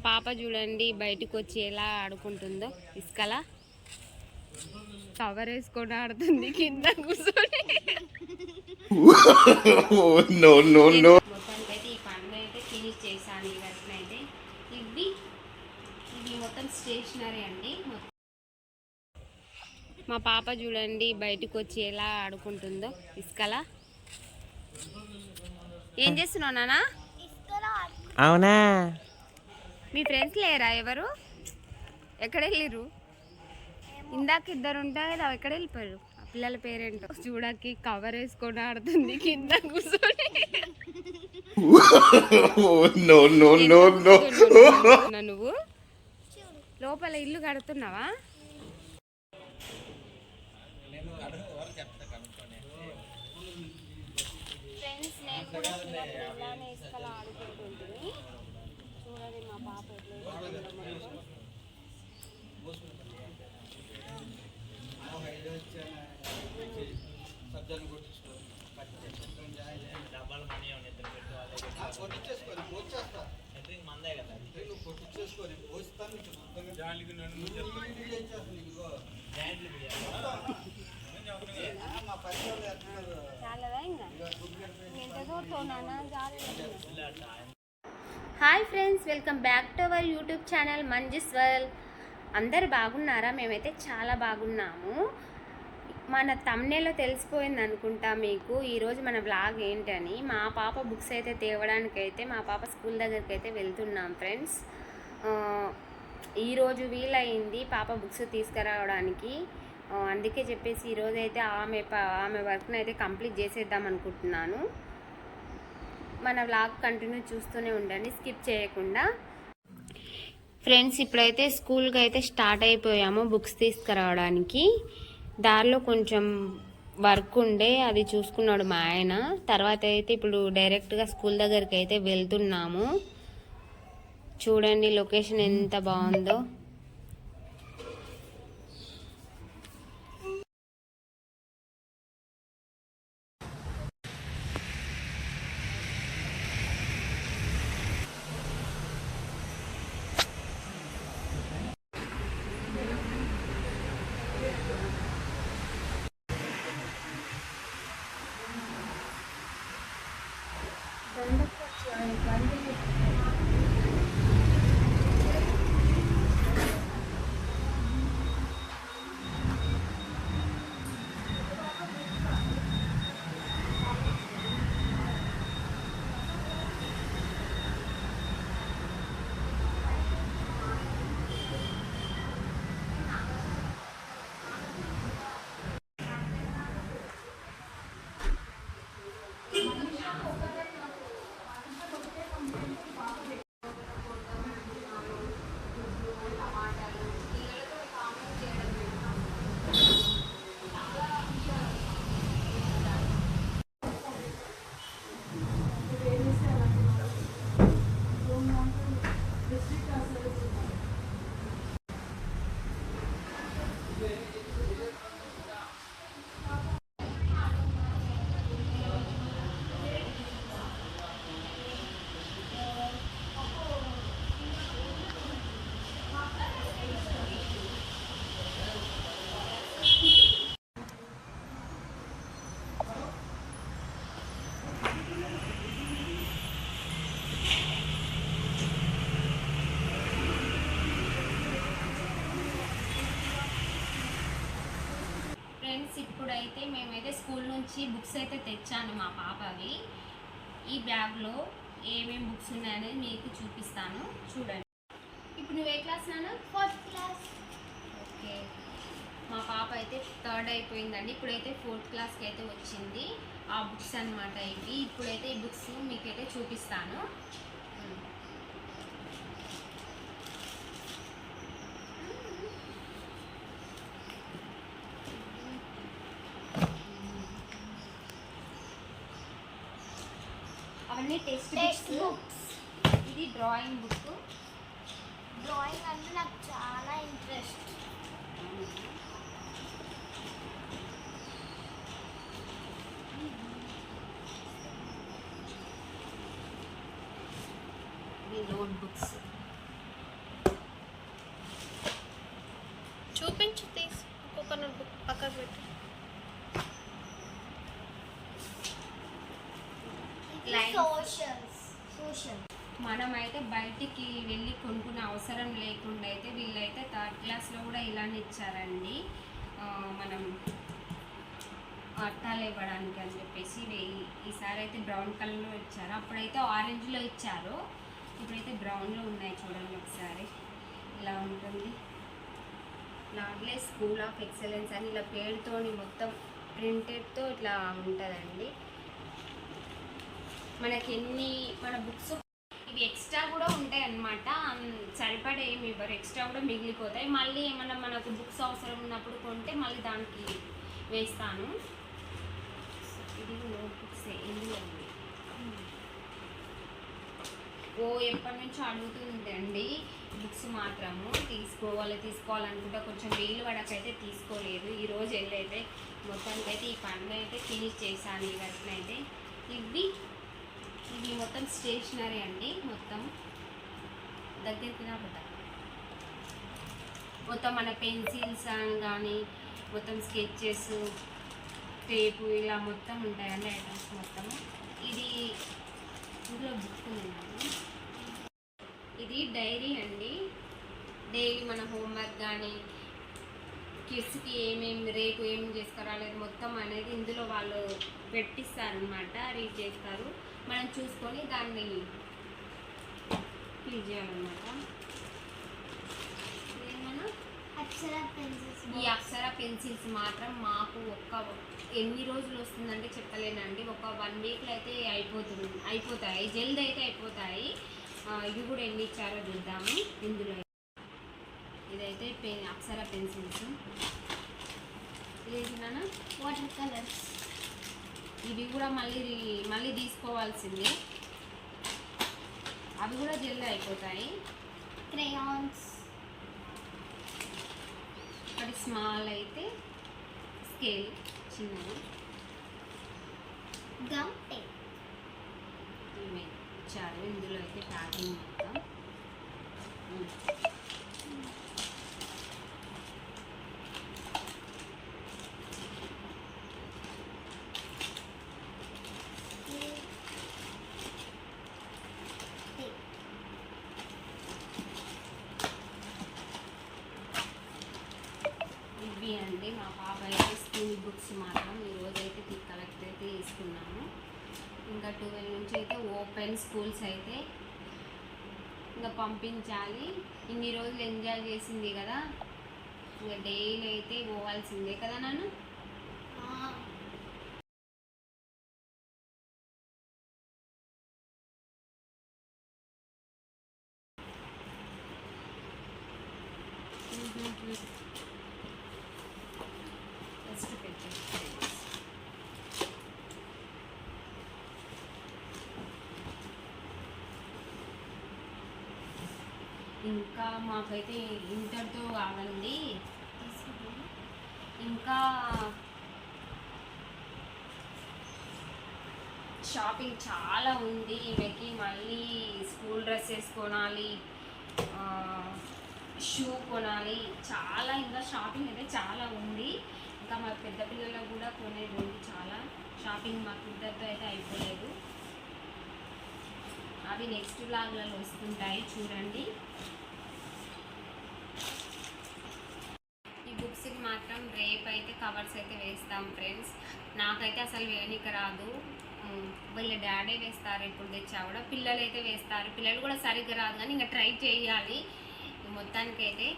పాప చూడండి బయటకు వచ్చి ఎలా ఆడుకుంటుందో ఇసుకలా కవర్ వేసుకొని ఆడుతుంది కింద కూర్చొని. మొత్తానికైతే ఈ పండుగ అయితే ఫినిష్ చేశాను. ఈ వర్క్ అయితే ఇవి మొత్తం స్టేషనరీ అండి. మా పాప చూడండి బయటకు వచ్చి ఎలా ఆడుకుంటుందో ఇసుకలా. ఏం చేస్తున్నావు నాన్న? అవునా? మీ ఫ్రెండ్స్ లేరా ఎవరు? ఎక్కడ వెళ్ళిర్రు? ఇందాక ఇద్దరు ఉంటారు కదా, ఎక్కడ వెళ్ళిపోయారు? ఆ పిల్లల పేరేంటో చూడకి కవర్ వేసుకొని ఆడుతుంది కింద కూర్చొని. నువ్వు లోపల ఇల్లు కడుతున్నావా? ఫ్రెండ్స్ నేను కూడా ఇలానే ఇసుకలో ఆడుకుంటుంది. చూడండి మా పాప hi friends, welcome back to our YouTube channel Manju's world. అందరు బాగున్నారా? మేమైతే చాలా బాగున్నాము. మన thumbnail తెలిసిపోయింది అనుకుంటా మీకు ఈరోజు మన వ్లాగ్ ఏంటని. మా పాప బుక్స్ అయితే తేవడానికైతే మా పాప స్కూల్ దగ్గరికి అయితే వెళ్తున్నాం ఫ్రెండ్స్. ఈరోజు వీలైంది పాప బుక్స్ తీసుకురావడానికి. అందుకే చెప్పేసి ఈరోజు అయితే ఆమె వర్క్ని అయితే కంప్లీట్ చేసేద్దాం అనుకుంటున్నాను. మన వ్లాగ్ కంటిన్యూ చూస్తూనే ఉండండి, స్కిప్ చేయకుండా. ఫ్రెండ్స్ ఇప్పుడైతే స్కూల్కి అయితే స్టార్ట్ అయిపోయాము బుక్స్ తీసుకురావడానికి. దారిలో కొంచెం వర్క్ ఉండే అది చూసుకున్నాడు మా ఆయన. తర్వాత అయితే ఇప్పుడు డైరెక్ట్గా స్కూల్ దగ్గరికి అయితే వెళ్తున్నాము. చూడండి లొకేషన్ ఎంత బాగుందో. ఫ్రెండ్స్ ఇప్పుడైతే మేమైతే స్కూల్ నుంచి బుక్స్ అయితే తెచ్చాను మా పాపవి. ఈ బ్యాగ్లో ఏమేమి బుక్స్ ఉన్నాయనేది మీకు చూపిస్తాను, చూడండి. ఇప్పుడు నువ్వు ఏ క్లాస్ నాన్న? 4th class. ఓకే, మా పాప అయితే 3rd అయిపోయిందండి. ఇప్పుడైతే 4th క్లాస్కి అయితే వచ్చింది. ఆ బుక్స్ అన్నమాట ఇవి. ఇప్పుడైతే ఈ బుక్స్ మీకైతే చూపిస్తాను. అవన్నీ టెక్స్ట్ బుక్స్. ఇది డ్రాయింగ్ బుక్. డ్రాయింగ్ అంటే నాకు చాలా ఇంట్రెస్ట్. ఇది నోట్ బుక్స్. ఒక నోట్బుక్ పక్కకు పెట్టు. సోషల్ మనమైతే బయటికి వెళ్ళి కొనుక్కునే అవసరం లేకుండా అయితే వీళ్ళైతే థర్డ్ క్లాస్లో కూడా ఇలానే ఇచ్చారండి. మనం అట్టాలు ఇవ్వడానికి అని చెప్పేసి ఈసారి అయితే బ్రౌన్ కలర్లో ఇచ్చారు. అప్పుడైతే ఆరెంజ్లో ఇచ్చారు, ఇప్పుడైతే బ్రౌన్లో ఉన్నాయి. చూడండి ఒకసారి ఇలా ఉంటుంది. లాడ్లే స్కూల్ ఆఫ్ ఎక్సలెన్స్ అని ఇలా పేరుతోని మొత్తం ప్రింటెడ్తో ఇట్లా ఉంటుందండి. మనకి మన బుక్స్ ఇవి ఎక్స్ట్రా కూడా ఉంటాయి అన్నమాట. సరిపడే ఏమి ఇవ్వరు, ఎక్స్ట్రా కూడా మిగిలిపోతాయి. మళ్ళీ ఏమన్నా మనకు బుక్స్ అవసరం ఉన్నప్పుడు కొంటే మళ్ళీ దానికి వేస్తాను. ఇది నోట్బుక్స్ ఇందులో ఎప్పటి నుంచో అడుగుతుందండి బుక్స్ మాత్రము తీసుకోవాలనుకుంటే కొంచెం వీలు పడకైతే తీసుకోలేదు. ఈరోజు వెళ్ళైతే మొత్తానికి అయితే ఈ పని అయితే ఫినిష్ చేశాను. ఈ వర్క్ అయితే ఇవి మొత్తం స్టేషనరీ అండి. మొత్తం దగ్గరికి రాబోతా మొత్తం మన పెన్సిల్స్ కానీ మొత్తం స్కెచెస్, టేపు ఇలా మొత్తం ఉంటాయండి ఐటమ్స్ మొత్తము. ఇందులో బుక్ ఉంది. ఇది డైరీ అండి. డైలీ మన హోంవర్క్ కానీ కిడ్స్కి రేపు ఏమేమి చేసుకురాలేదు మొత్తం అనేది ఇందులో వాళ్ళు పెట్టిస్తారనమాట. రీడ్ చేస్తారు, మనం చూసుకొని దాన్ని ఫిల్ చేయాలన్నమాట. ఈ అప్సరా పెన్సిల్స్ మాత్రం మాకు ఎన్ని రోజులు వస్తుందంటే చెప్పలేనండి. ఒక 1 వీక్లో అయితే అయిపోతాయి, జల్దీ అయితే అయిపోతాయి. ఇవి కూడా ఎన్ని ఇచ్చారో చూద్దాము. ఇందులో ఇదైతే అప్సరా పెన్సిల్స్, ఇదేనా వాటర్ కలర్స్. ఇవి కూడా మళ్ళీ తీసుకోవాల్సిందే, అవి కూడా జల్దీ అయిపోతాయి. క్రేయాన్స్, అది స్మాల్ అయితే స్కేల్ చిన్నది. గమ్ టేప్ ఇవి ఇచ్చారు. ఇందులో అయితే ప్యాకింగ్ మొత్తం ఇవి అండి. మా పాప అయితే స్కూల్ బుక్స్ మాత్రం ఈరోజు అయితే కలెక్ట్ అయితే తీసుకున్నాము. ఇంకా 12 నుంచి అయితే ఓపెన్ స్కూల్స్ అయితే ఇంకా పంపించాలి. ఇన్ని రోజులు ఎంజాయ్ చేసింది కదా, ఇంకా డైలీ అయితే పోవాల్సిందే కదా నాన్న. ఇంకా మాకైతే ఇంటర్తో కావండి. ఇంకా షాపింగ్ చాలా ఉంది ఈమెకి. మళ్ళీ స్కూల్ డ్రెస్సెస్ కొనాలి, షూ కొనాలి, చాలా ఇంకా షాపింగ్ అయితే చాలా ఉంది. ఇంకా మా పెద్ద పిల్లలకు కూడా కొనేది ఉంది చాలా. షాపింగ్ మాకు ఇద్దరితో అయితే అయిపోలేదు. అవి నెక్స్ట్ వ్లాగ్లలో వస్తుంటాయి, చూడండి. ఈ బుక్స్కి మాత్రం రేపు అయితే కవర్స్ అయితే వేస్తాం ఫ్రెండ్స్. నాకైతే అసలు వేయనికి రాదు, వీళ్ళ డాడీ వేస్తారు. ఇప్పుడు తెచ్చా కూడా పిల్లలు అయితే వేస్తారు. పిల్లలు కూడా సరిగ్గా రాదు కానీ ఇంకా ట్రై చేయాలి మొత్తానికైతే.